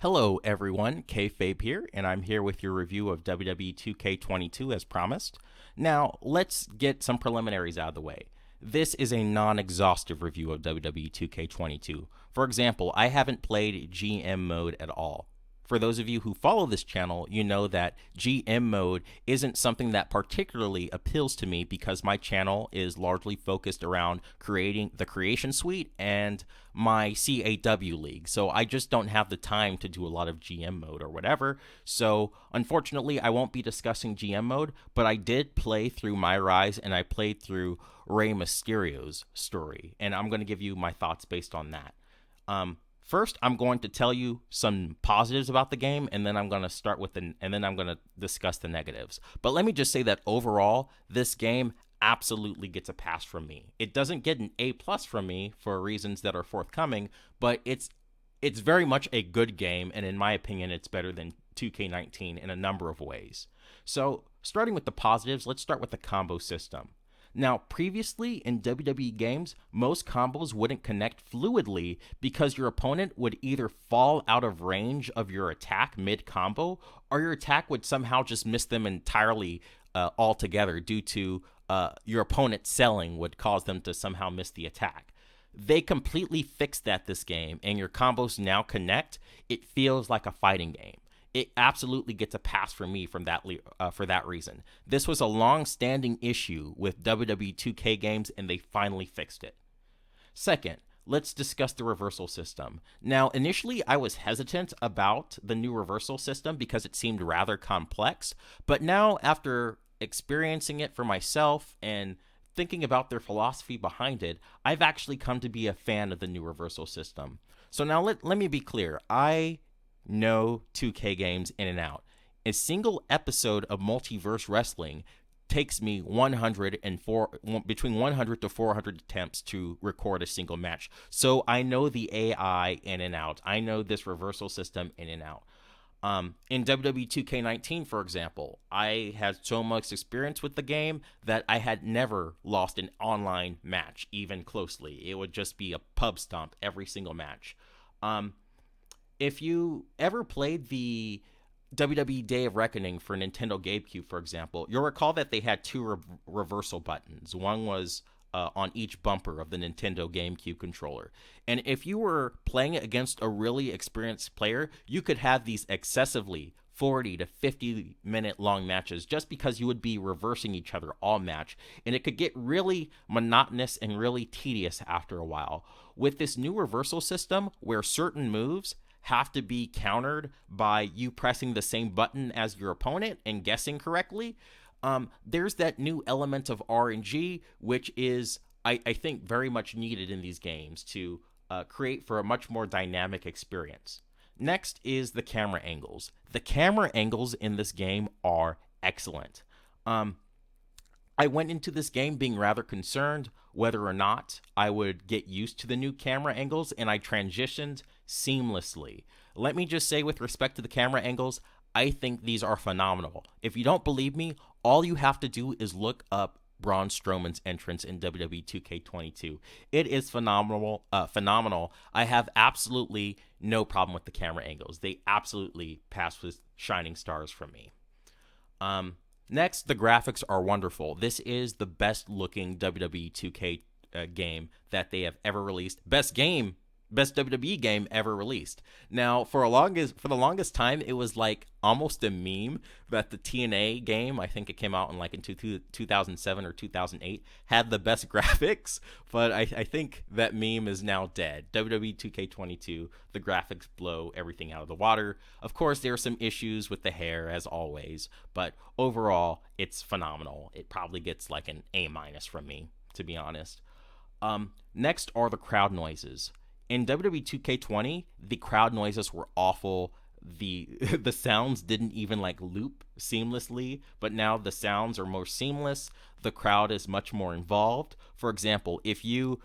Hello everyone, Kayfabe here, and I'm here with your review of WWE 2K22 as promised. Now, let's get some preliminaries out of the way. This is a non-exhaustive review of WWE 2K22. For example, I haven't played GM mode at all. For those of you who follow this channel, you know that GM mode isn't something that particularly appeals to me because my channel is largely focused around creating the creation suite and my CAW league. So I just don't have the time to do a lot of GM mode or whatever. So unfortunately, I won't be discussing GM mode, but I did play through My Rise and I played through Rey Mysterio's story, and I'm going to give you my thoughts based on that. First, I'm going to tell you some positives about the game, and then I'm going to discuss the negatives. But let me just say that overall, this game absolutely gets a pass from me. It doesn't get an A+ from me for reasons that are forthcoming, but it's very much a good game, and in my opinion, it's better than 2K19 in a number of ways. So, starting with the positives, let's start with the combo system. Now, previously in WWE games, most combos wouldn't connect fluidly because your opponent would either fall out of range of your attack mid-combo, or your attack would somehow just miss them entirely altogether due to your opponent selling would cause them to somehow miss the attack. They completely fixed that this game, and your combos now connect. It feels like a fighting game. It absolutely gets a pass from me for that reason. This was a long-standing issue with WWE 2K games, and they finally fixed it. Second, let's discuss the reversal system. Now, initially, I was hesitant about the new reversal system because it seemed rather complex, but now, after experiencing it for myself and thinking about their philosophy behind it, I've actually come to be a fan of the new reversal system. So now let me be clear. I know 2K games in and out. A single episode of Multiverse Wrestling takes me between 100 to 400 attempts to record a single match. So I know the AI in and out. I know this reversal system in and out. In WWE 2K19, for example, I had so much experience with the game that I had never lost an online match, even closely. It would just be a pub stomp every single match. If you ever played the WWE Day of Reckoning for Nintendo GameCube, for example, you'll recall that they had two reversal buttons. One was on each bumper of the Nintendo GameCube controller. And if you were playing against a really experienced player, you could have these excessively 40 to 50 minute long matches just because you would be reversing each other all match. And it could get really monotonous and really tedious after a while. With this new reversal system where certain moves have to be countered by you pressing the same button as your opponent and guessing correctly, there's that new element of RNG, which is, I think, very much needed in these games to create for a much more dynamic experience. Next is the camera angles. The camera angles in this game are excellent. I went into this game being rather concerned whether or not I would get used to the new camera angles, and I transitioned seamlessly. Let me just say, with respect to the camera angles, I think these are phenomenal. If you don't believe me, all you have to do is look up Braun Strowman's entrance in WWE 2K22. It is phenomenal. I have absolutely no problem with the camera angles. They absolutely pass with shining stars from me. Next, the graphics are wonderful. This is the best looking WWE 2K game that they have ever released. Best WWE game ever released. Now, for the longest time, it was like almost a meme that the TNA game, I think it came out in 2007 or 2008, had the best graphics, but I think that meme is now dead. WWE 2K22, the graphics blow everything out of the water. Of course, there are some issues with the hair, as always, but overall, it's phenomenal. It probably gets like an A- from me, to be honest. Next are the crowd noises. In WWE 2K20, the crowd noises were awful. The sounds didn't even loop seamlessly, but now the sounds are more seamless. The crowd is much more involved. For example, if you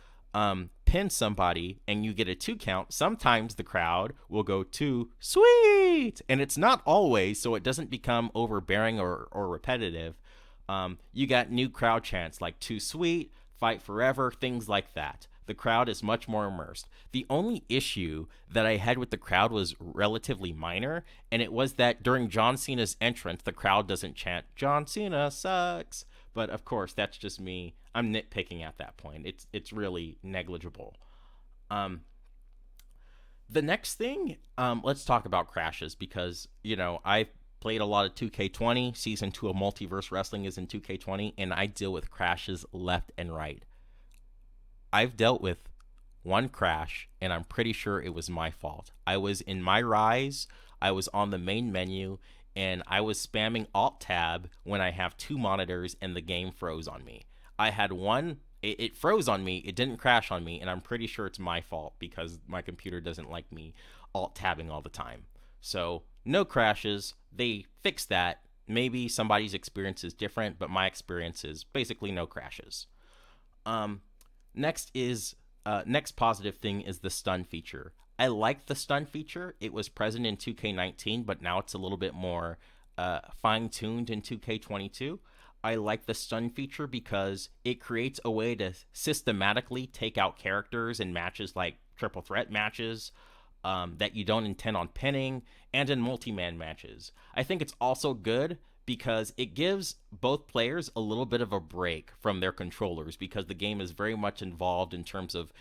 pin somebody and you get a 2 count, sometimes the crowd will go too sweet, and it's not always, so it doesn't become overbearing or repetitive. You got new crowd chants like too sweet, fight forever, things like that. The crowd is much more immersed. The only issue that I had with the crowd was relatively minor, and it was that during John Cena's entrance, the crowd doesn't chant, John Cena sucks. But of course, that's just me. I'm nitpicking at that point. It's really negligible. Um, the next thing, let's talk about crashes because, I played a lot of 2K20. Season 2 of Multiverse Wrestling is in 2K20, and I deal with crashes left and right. I've dealt with one crash, and I'm pretty sure it was my fault. I was in my Rise, I was on the main menu, and I was spamming Alt-Tab when I have two monitors, and the game froze on me. I had one, it froze on me, it didn't crash on me, and I'm pretty sure it's my fault because my computer doesn't like me Alt-Tabbing all the time. So, no crashes. They fixed that. Maybe somebody's experience is different, but my experience is basically no crashes. Next positive thing is the stun feature. I like the stun feature. It was present in 2K19, but now it's a little bit more fine-tuned in 2K22. I like the stun feature because it creates a way to systematically take out characters in matches like triple threat matches that you don't intend on pinning, and in multi-man matches. I think it's also good because it gives both players a little bit of a break from their controllers because the game is very much involved in terms of,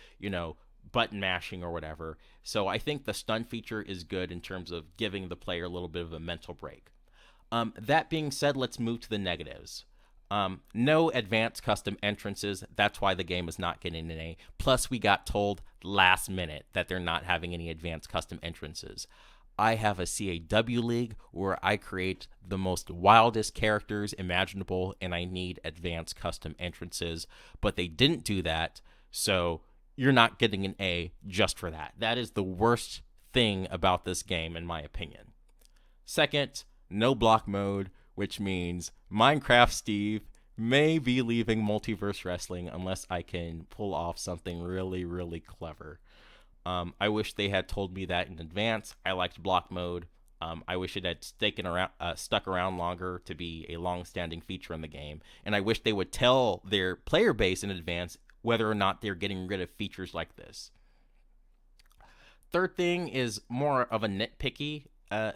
button mashing or whatever. So I think the stun feature is good in terms of giving the player a little bit of a mental break. That being said, let's move to the negatives. No advanced custom entrances. That's why the game is not getting an A. Plus, we got told last minute that they're not having any advanced custom entrances. I have a CAW league where I create the most wildest characters imaginable, and I need advanced custom entrances, but they didn't do that, so you're not getting an A just for that. That is the worst thing about this game, in my opinion. Second, no block mode, which means Minecraft Steve may be leaving Multiverse Wrestling unless I can pull off something really, really clever. I wish they had told me that in advance. I liked block mode. I wish it had stuck around longer to be a long-standing feature in the game. And I wish they would tell their player base in advance whether or not they're getting rid of features like this. Third thing is more of a nitpicky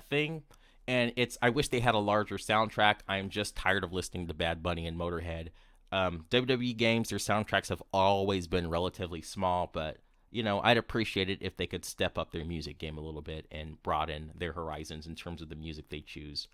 thing. And I wish they had a larger soundtrack. I'm just tired of listening to Bad Bunny and Motorhead. WWE games, their soundtracks have always been relatively small, but I'd appreciate it if they could step up their music game a little bit and broaden their horizons in terms of the music they choose.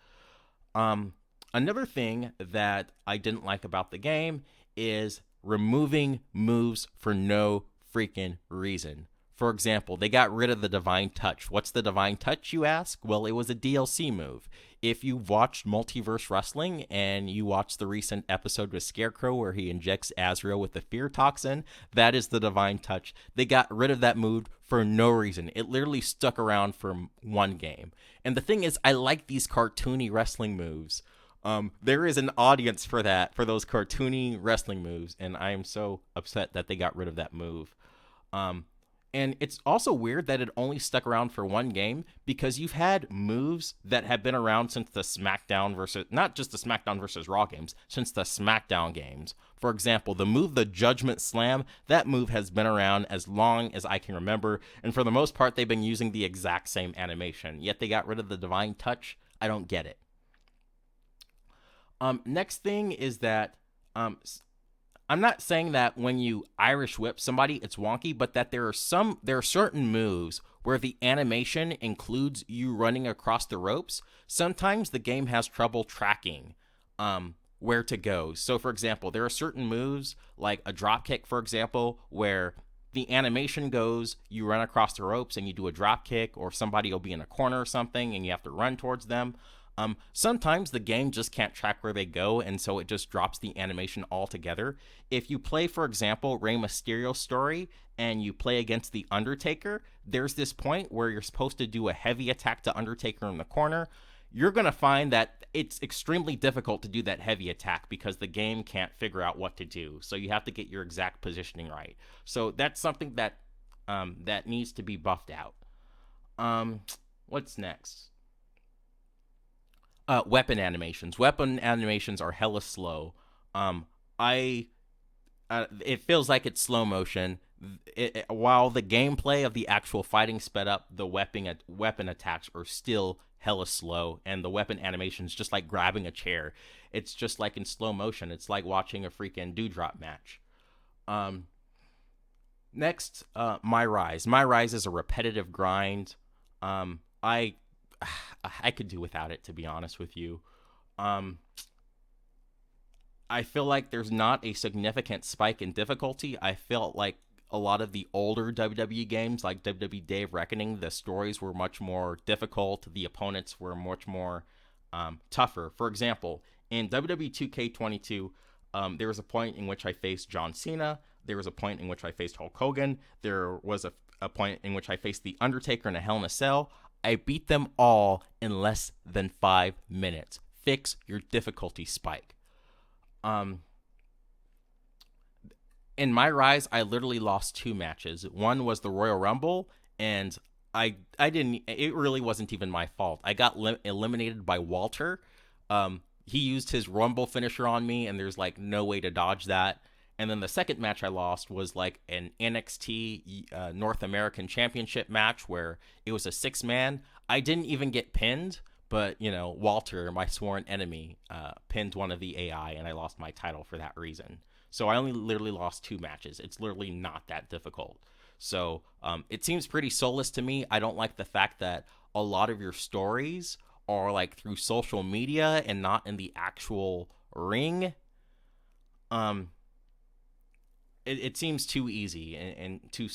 Another thing that I didn't like about the game is removing moves for no freaking reason. For example, they got rid of the Divine Touch. What's the Divine Touch, you ask? Well, it was a DLC move. If you've watched Multiverse Wrestling and you watched the recent episode with Scarecrow where he injects Azrael with the Fear Toxin, that is the Divine Touch. They got rid of that move for no reason. It literally stuck around for one game. And the thing is, I like these cartoony wrestling moves. There is an audience for that, for those cartoony wrestling moves, and I am so upset that they got rid of that move. And it's also weird that it only stuck around for one game because you've had moves that have been around since the SmackDown versus, not just the SmackDown versus Raw games, since the SmackDown games. For example, the Judgment Slam, that move has been around as long as I can remember. And for the most part, they've been using the exact same animation. Yet they got rid of the Divine Touch. I don't get it. Next thing is that I'm not saying that when you Irish whip somebody, it's wonky, but that there are certain moves where the animation includes you running across the ropes. Sometimes the game has trouble tracking where to go. So, for example, there are certain moves, like a dropkick, for example, where the animation goes, you run across the ropes and you do a dropkick, or somebody will be in a corner or something and you have to run towards them. Sometimes the game just can't track where they go, and so it just drops the animation altogether. If you play, for example, Rey Mysterio's story, and you play against The Undertaker, there's this point where you're supposed to do a heavy attack to Undertaker in the corner. You're going to find that it's extremely difficult to do that heavy attack because the game can't figure out what to do. So you have to get your exact positioning right. So that's something that that needs to be buffed out. What's next? Weapon animations. Weapon animations are hella slow. It feels like it's slow motion. While the gameplay of the actual fighting sped up, the weapon attacks are still hella slow, and the weapon animation is just like grabbing a chair. It's just like in slow motion. It's like watching a freaking dewdrop match. Um, Next, My Rise. My Rise is a repetitive grind. I I could do without it, to be honest with you. Um, I feel like there's not a significant spike in difficulty. I felt like a lot of the older WWE games, like WWE Day of Reckoning, the stories were much more difficult. The opponents were much more tougher. For example, in WWE 2K22, there was a point in which I faced John Cena. There was a point in which I faced Hulk Hogan. There was a point in which I faced The Undertaker in a Hell in a Cell. I beat them all in less than 5 minutes. Fix your difficulty spike. Um, in My Rise, I literally lost 2 matches. One was the Royal Rumble, and I didn't. It really wasn't even my fault. I got eliminated by Walter. He used his Rumble finisher on me, and there's like no way to dodge that. And then the second match I lost was like an NXT North American Championship match where it was a 6-man. I didn't even get pinned, but Walter, my sworn enemy, pinned one of the AI, and I lost my title for that reason. So I only literally lost 2 matches. It's literally not that difficult. So it seems pretty soulless to me. I don't like the fact that a lot of your stories are like through social media and not in the actual ring. It seems too easy and too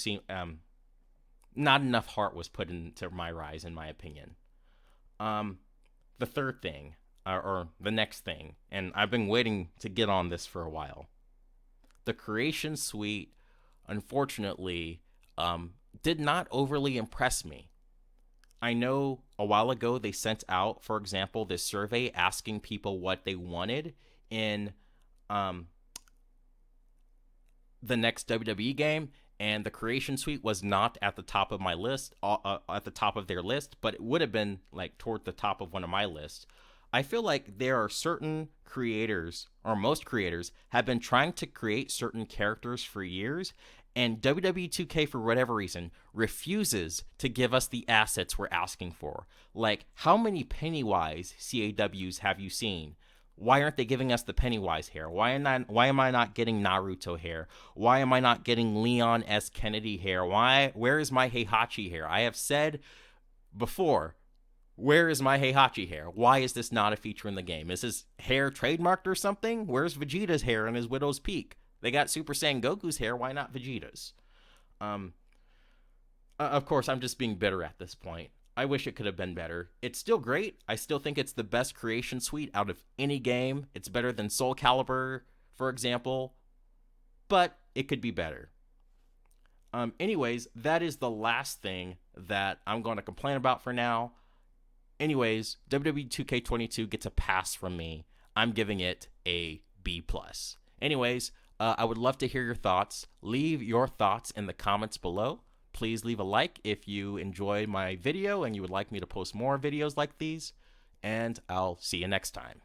not enough heart was put into My Rise, in my opinion. The third thing, or the next thing, and I've been waiting to get on this for a while. The creation suite, unfortunately, did not overly impress me. I know a while ago they sent out, for example, this survey asking people what they wanted in the next WWE game, and the creation suite was not at the top of my list, at the top of their list, but it would have been like toward the top of one of my lists. I feel like there are certain creators, or most creators, have been trying to create certain characters for years, and WWE 2K, for whatever reason, refuses to give us the assets we're asking for. Like, how many Pennywise CAWs have you seen? Why aren't they giving us the Pennywise hair? Why am I not getting Naruto hair? Why am I not getting Leon S. Kennedy hair? Where is my Heihachi hair? I have said before, where is my Heihachi hair? Why is this not a feature in the game? Is his hair trademarked or something? Where's Vegeta's hair in his Widow's Peak? They got Super Saiyan Goku's hair. Why not Vegeta's? Of course, I'm just being bitter at this point. I wish it could have been better. It's still great. I still think it's the best creation suite out of any game. It's better than Soul Calibur, for example, but it could be better. Anyways, that is the last thing that I'm going to complain about for now. Anyways, WWE 2K22 gets a pass from me. I'm giving it a B+. Anyways, I would love to hear your thoughts. Leave your thoughts in the comments below. Please leave a like if you enjoyed my video and you would like me to post more videos like these. And I'll see you next time.